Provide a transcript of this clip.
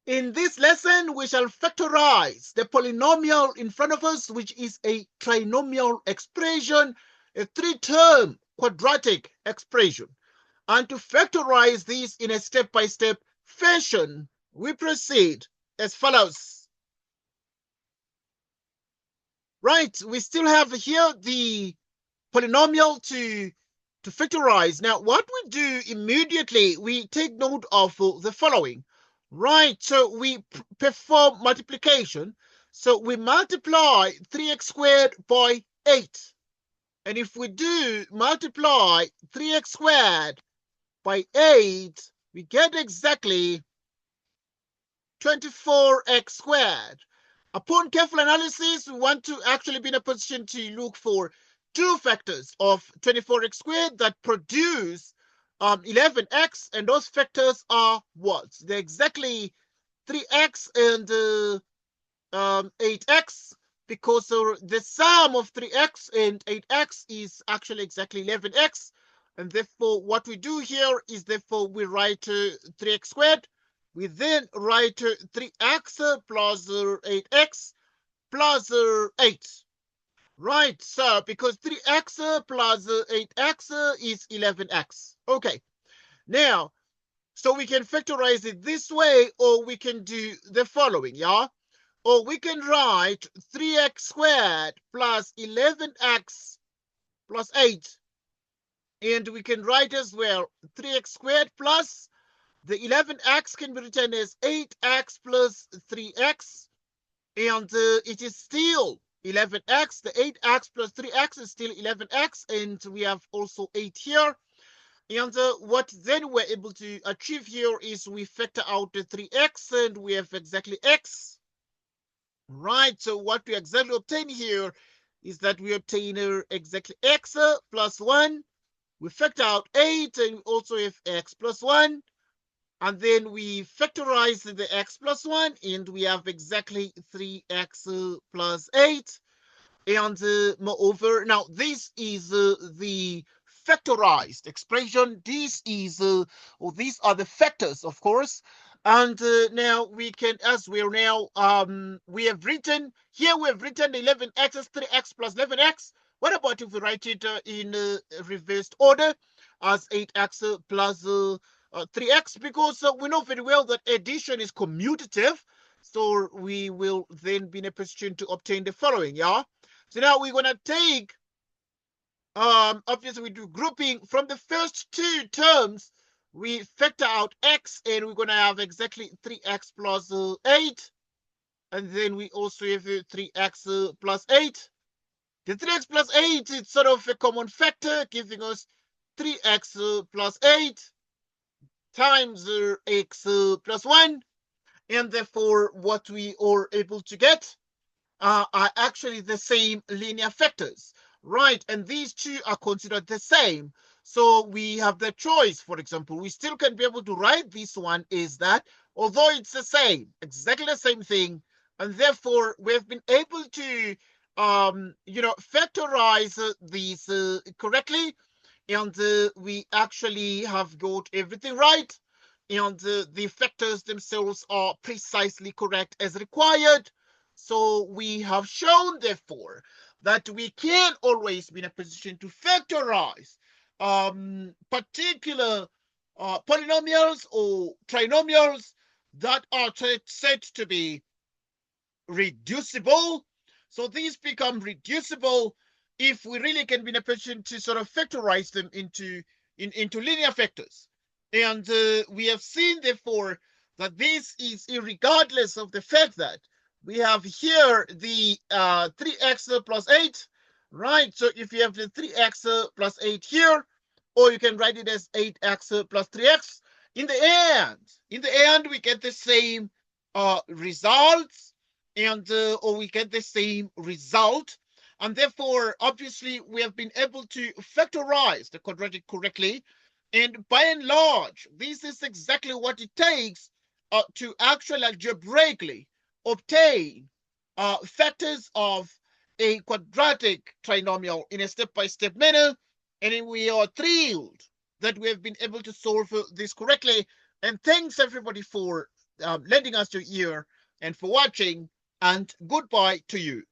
In this lesson, we shall factorize the polynomial in front of us, which is a trinomial expression, a three-term quadratic expression. And to factorize this in a step-by-step fashion, we proceed as follows. Right, we still have here the polynomial to factorize. Now, what we do immediately, we take note of the following. Right, so we perform multiplication. So we multiply 3x squared by 8. And if we do multiply 3x squared by 8, we get exactly 24x squared. Upon careful analysis, we want to actually be in a position to look for two factors of 24x squared that produce 11x, and those factors are what? They're exactly 3x and 8x, because the sum of 3x and 8x is actually exactly 11x. And therefore, what we do here is, therefore, we write 3x squared. We then write 3x plus 8x plus 8. Right, so because 3x plus 8x is 11x. Okay, now, so we can factorize it this way, or we can do the following, yeah? Or we can write 3x squared plus 11x plus 8. And we can write as well 3x squared plus the 11x can be written as 8x plus 3x. And it is still 11x. The 8x plus 3x is still 11x. And we have also 8 here. And what then we're able to achieve here is we factor out the 3x and we have exactly x. Right, so what we exactly obtain here is that we obtain exactly x plus 1. We factor out 8 and we also have x plus 1. And then we factorize the x plus 1 and we have exactly 3x plus 8. And moreover, now this is the factorized expression. This is, or these are the factors, of course. And now we can, as we're now, we have written, here we have written 11x as 3x plus 11x. What about if we write it in reversed order as 8x plus 3x? Because we know very well that addition is commutative. So we will then be in a position to obtain the following, yeah? So now we're going to take, obviously we do grouping from the first two terms. We factor out x and we're going to have exactly 3x plus 8. And then we also have 3x plus 8. The 3x plus 8 is sort of a common factor, giving us 3x plus 8 times x plus 1. And therefore, what we are able to get are actually the same linear factors, right? And these two are considered the same. So we have the choice. For example, we still can be able to write this one is that, although it's the same, exactly the same thing, and therefore we've been able to, factorize these correctly, and we actually have got everything right, and the factors themselves are precisely correct as required. So we have shown, therefore, that we can always be in a position to factorize particular polynomials or trinomials that are said to be reducible. So these become reducible if we really can be in a position to sort of factorize them into linear factors. And we have seen, therefore, that this is irregardless of the fact that we have here the 3x plus 8, right? So if you have the 3x plus 8 here, or you can write it as 8x plus 3x, in the end, we get the same results, and or we get the same result. And therefore, obviously, we have been able to factorize the quadratic correctly. And by and large, this is exactly what it takes to actually algebraically obtain factors of a quadratic trinomial in a step-by-step manner. And we are thrilled that we have been able to solve this correctly. And thanks everybody for lending us your ear and for watching, and goodbye to you.